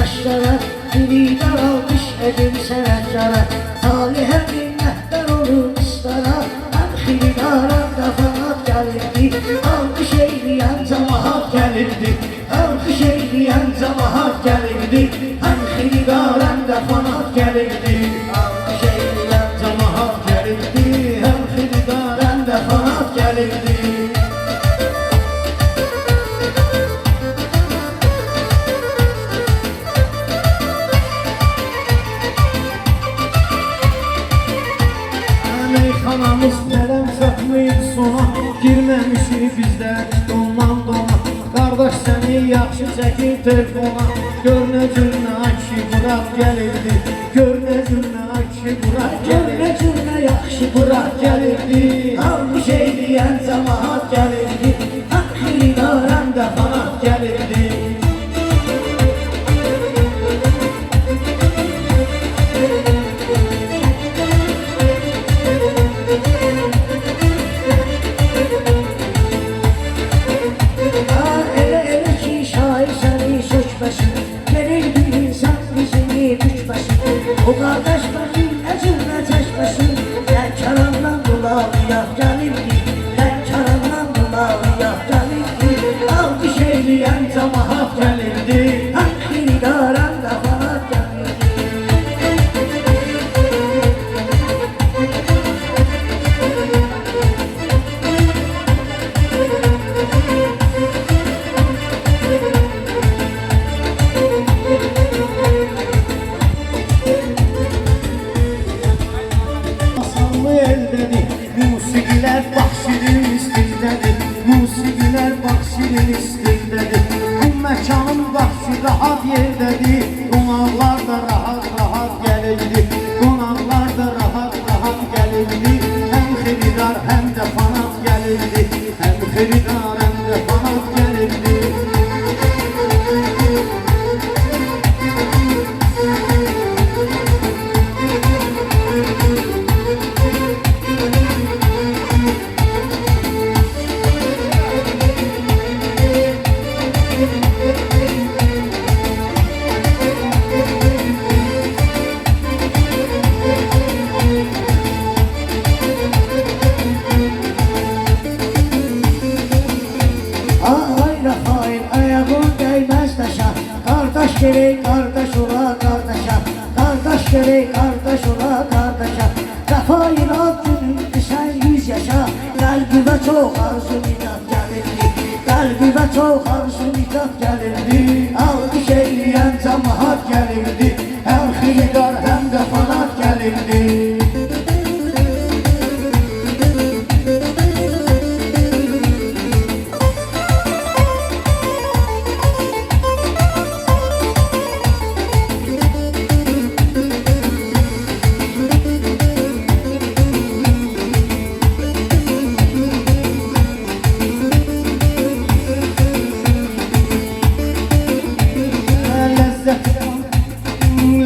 yaşlara, Dilidar almış edim sevencara. Talihe minnettar olur ıstara, hem xilidaram da fanat gelirdi. Alkış eyleyen cemaat gelirdi, alkış eyleyen cemaat gelirdi. Hem xilidaram da fanat gelirdi, alkış eyleyen cemaat gelirdi. Hem xilidaram da fanat gelirdi. Meyxanamız neden çatmayıb sona, girməmişik bizlər dondan dona. Qardaş səni yaxşı çəkir telefona, gör nə cürnə akşi Burak gəlirdi, gör nə cürnə akşi Burak gəlirdi, gör nə cürnə yaxşı Burak gəlirdi. Almış eyləyən cemaat gəlirdi, həm xilidaram da fanat gəlirdi. O kardeş bakın ecrüne çeşmesin, ben karandan dolayıya gelirdi, ben karandan dolayıya gelirdi. Alkış eyleyen cemaat gelirdi, hem xilidaram da fanat gelirdi. Musiqiler Bakşirin istindədir, musiqiler Bakşirin istindədir. Bu məkanın Bakşi rahat yerdədir, qonaqlar da rahat gəlirdi, qonaqlar da rahat gəlirdi. Həm xilidar həm də fanat gəlirdi, həm xilidar həm də fanat gəlirdi. Kardeş gerek kardeş ola kardeşa, kardeş gerek kardeş ola kardeşa. Vefayın ad günündü sen 100 yaşa, kalbime çok arzu nicat gelirdi, kalbime çok arzu nicat gelirdi. Alkış eyleyen cemaat gelirdi, hem xilidar hem de fanat gelirdi.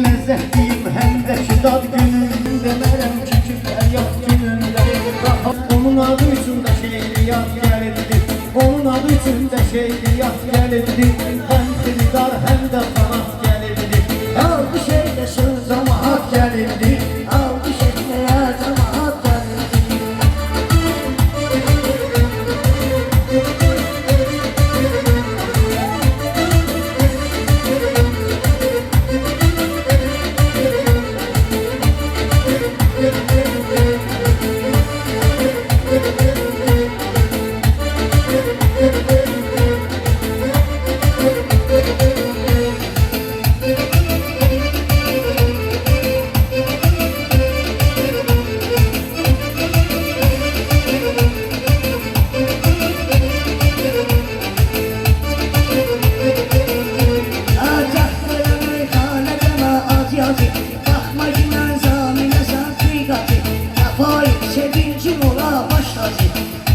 Lezzetliyim hem de şiddat gününde, merem küçükler yaz gününde. Onun adı için de şehriyat gelirdi, onun adı için de şehriyat gelirdi. Hem xilidar hem de fanat gelirdi, alkış eylesin cemaat gelirdi, alkış etmeye cemaat gelirdi.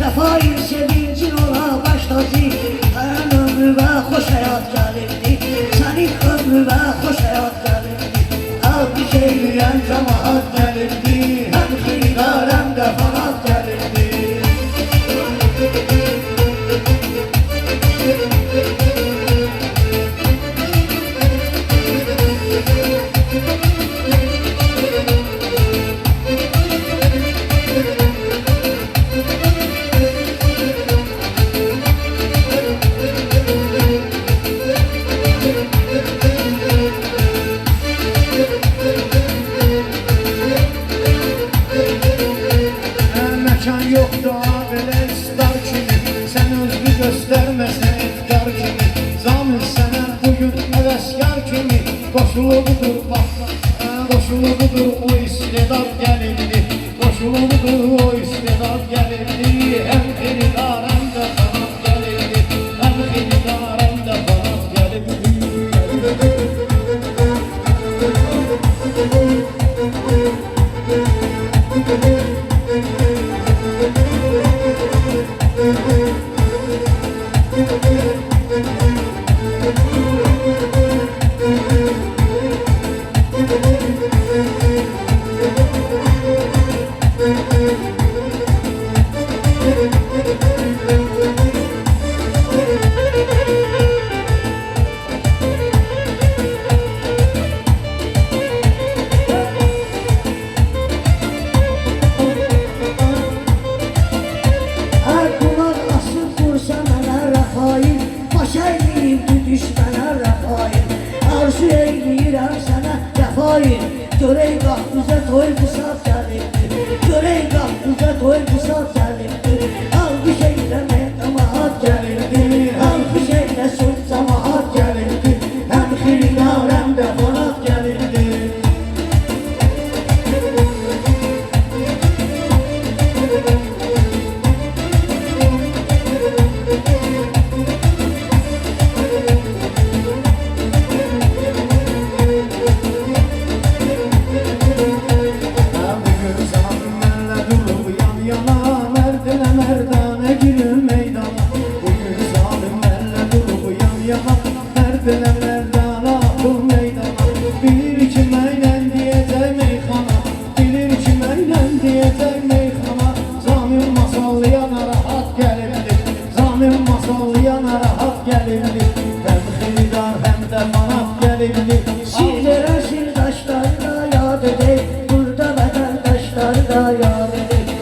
Vefayı sevincin ola başladı, ben ömrüme hoş hayat gelirdi, senin ömrüme hoş hayat gelirdi. Alkış eyleyen cemaat gelirdi, hem xilidar hem de fanat gelirdi. Qoşuludur bax, qoşuludur o istedad gəlirdi. Qoşuludur o istedad gəlirdi. Həm xeridar həm də xanat gəlirdi. Həm xeridar həm də xanat gəlirdi. Görey qapımıza toy bu saat gəlibdi. Görey qapımıza toy bu saat gəlibdi. Alqış eyləmə cəmaat gəlibdi. Alqış eyləsin cəmaat gəlibdi. Həm xeridar həm də xanat gəlibdi. Bilir ki məylən deyəcək meyxana, bilir ki məylən deyəcək meyxana. Zamir masallıya narahat gəlirdi, zamir masallıya narahat gəlirdi. Həm xeridar həm də manat gəlirdi. Şirlərə sirdaşları da yad edək, burada vətəndaşları da yad edək.